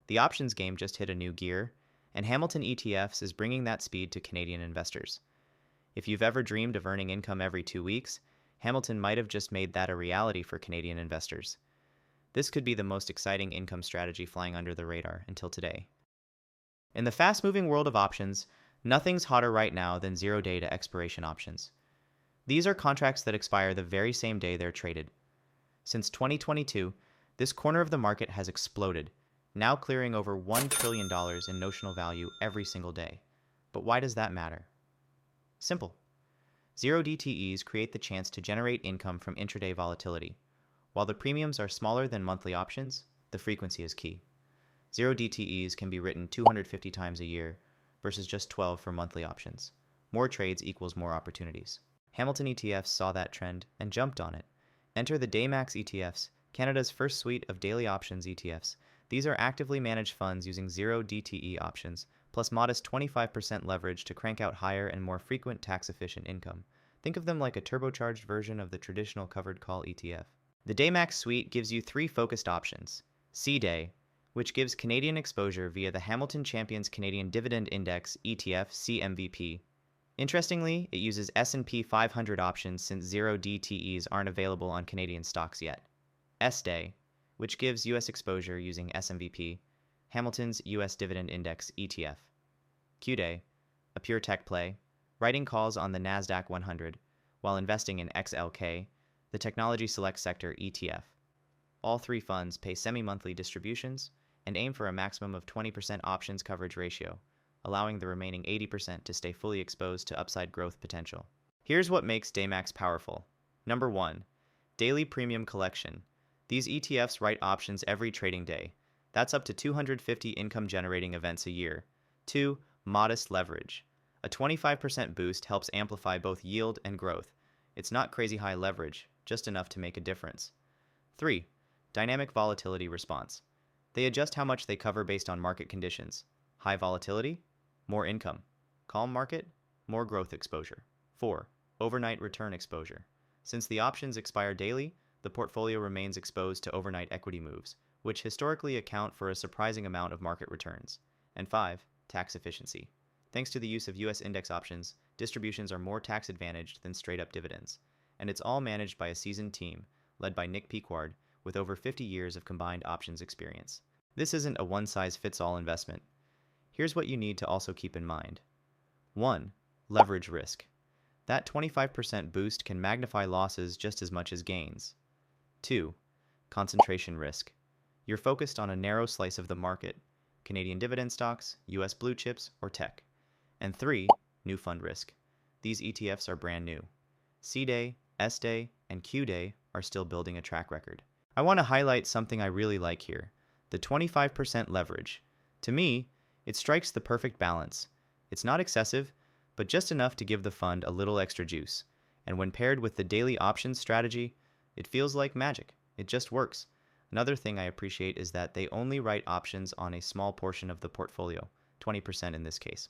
The options game just hit a new gear, and Hamilton ETFs is bringing that speed to Canadian investors. If you've ever dreamed of earning income every 2 weeks, Hamilton might have just made that a reality for Canadian investors. This could be the most exciting income strategy flying under the radar until today. In the fast-moving world of options, nothing's hotter right now than zero-day to expiration options. These are contracts that expire the very same day they're traded. Since 2022, this corner of the market has exploded, now clearing over $1 trillion in notional value every single day. But why does that matter? Simple. Zero DTEs create the chance to generate income from intraday volatility. While the premiums are smaller than monthly options, the frequency is key. Zero DTEs can be written 250 times a year versus just 12 for monthly options. More trades equals more opportunities. Hamilton ETFs saw that trend and jumped on it. Enter the DayMAX ETFs, Canada's first suite of daily options ETFs. These are actively managed funds using zero DTE options, plus modest 25% leverage to crank out higher and more frequent tax-efficient income. Think of them like a turbocharged version of the traditional covered call ETF. The DayMax suite gives you 3 focused options. CDAY, which gives Canadian exposure via the Hamilton Champions Canadian Dividend Index ETF CMVP. Interestingly, it uses S&P 500 options since zero DTEs aren't available on Canadian stocks yet. SDAY, which gives U.S. exposure using SMVP, Hamilton's U.S. Dividend Index ETF. QDAY, a pure tech play, writing calls on the NASDAQ 100 while investing in XLK, the Technology Select Sector ETF. All 3 funds pay semi-monthly distributions and aim for a maximum of 20% options coverage ratio, allowing the remaining 80% to stay fully exposed to upside growth potential. Here's what makes DayMax powerful. Number 1. Daily Premium Collection. These ETFs write options every trading day. That's up to 250 income-generating events a year. 2. Modest leverage. A 25% boost helps amplify both yield and growth. It's not crazy high leverage, just enough to make a difference. 3. Dynamic volatility response. They adjust how much they cover based on market conditions. High volatility? More income. Calm market? More growth exposure. 4. Overnight return exposure. Since the options expire daily, the portfolio remains exposed to overnight equity moves, which historically account for a surprising amount of market returns. And 5. Tax efficiency. Thanks to the use of U.S. index options, distributions are more tax advantaged than straight-up dividends. And it's all managed by a seasoned team, led by Nick Pequard, with over 50 years of combined options experience. This isn't a one-size-fits-all investment. Here's what you need to also keep in mind. 1. Leverage risk. That 25% boost can magnify losses just as much as gains. 2. Concentration risk. You're focused on a narrow slice of the market, Canadian dividend stocks, U.S. blue chips, or tech. And 3. New fund risk. These ETFs are brand new. CDAY, SDAY, and QDAY are still building a track record. I want to highlight something I really like here, the 25% leverage. To me, it strikes the perfect balance. It's not excessive, but just enough to give the fund a little extra juice. And when paired with the daily options strategy, it feels like magic. It just works. Another thing I appreciate is that they only write options on a small portion of the portfolio, 20% in this case.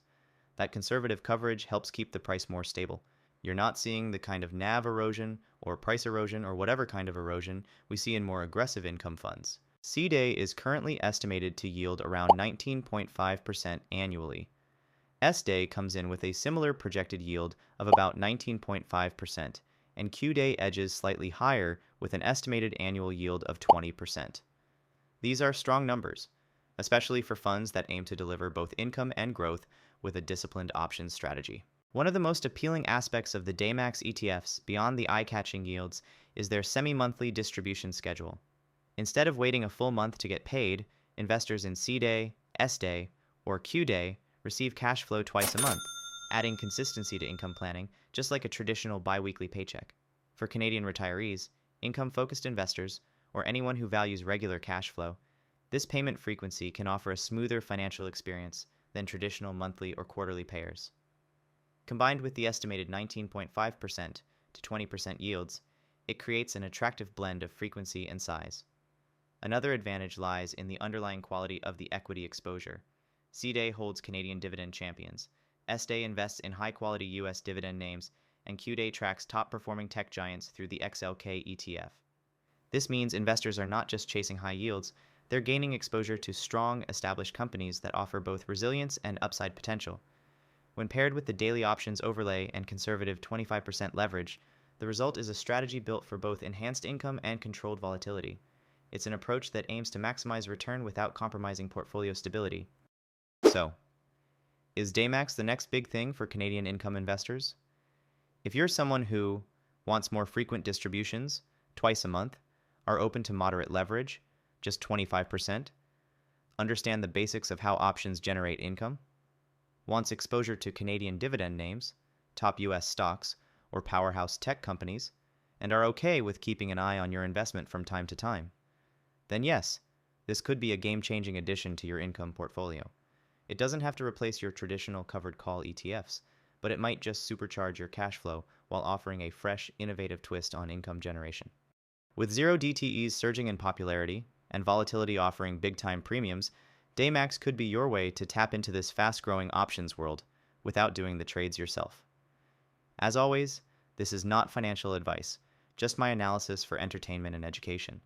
That conservative coverage helps keep the price more stable. You're not seeing the kind of NAV erosion or price erosion or whatever kind of erosion we see in more aggressive income funds. CDAY is currently estimated to yield around 19.5% annually. SDAY comes in with a similar projected yield of about 19.5%, and QDAY edges slightly higher with an estimated annual yield of 20%. These are strong numbers, especially for funds that aim to deliver both income and growth with a disciplined options strategy. One of the most appealing aspects of the DayMax ETFs, beyond the eye-catching yields, is their semi-monthly distribution schedule. Instead of waiting a full month to get paid, investors in CDAY, SDAY, or QDAY receive cash flow twice a month, adding consistency to income planning, just like a traditional bi-weekly paycheck. For Canadian retirees, income-focused investors, or anyone who values regular cash flow, this payment frequency can offer a smoother financial experience than traditional monthly or quarterly payers. Combined with the estimated 19.5% to 20% yields, it creates an attractive blend of frequency and size. Another advantage lies in the underlying quality of the equity exposure. CDAY holds Canadian dividend champions, SDAY invests in high-quality U.S. dividend names, and QDAY tracks top-performing tech giants through the XLK ETF. This means investors are not just chasing high yields, they're gaining exposure to strong, established companies that offer both resilience and upside potential. When paired with the daily options overlay and conservative 25% leverage, the result is a strategy built for both enhanced income and controlled volatility. It's an approach that aims to maximize return without compromising portfolio stability. So, is DayMAX the next big thing for Canadian income investors? If you're someone who wants more frequent distributions, twice a month, are open to moderate leverage, just 25%, understand the basics of how options generate income, wants exposure to Canadian dividend names, top US stocks, or powerhouse tech companies, and are okay with keeping an eye on your investment from time to time, then yes, this could be a game-changing addition to your income portfolio. It doesn't have to replace your traditional covered call ETFs, but it might just supercharge your cash flow while offering a fresh, innovative twist on income generation. With zero DTEs surging in popularity and volatility offering big-time premiums, DayMax could be your way to tap into this fast-growing options world without doing the trades yourself. As always, this is not financial advice, just my analysis for entertainment and education.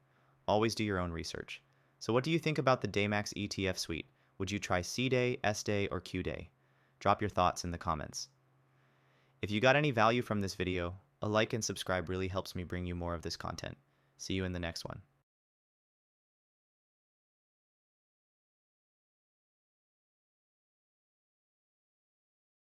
Always do your own research. So what do you think about the DayMax ETF suite? Would you try CDAY, SDAY, or QDAY? Drop your thoughts in the comments. If you got any value from this video, a like and subscribe really helps me bring you more of this content. See you in the next one.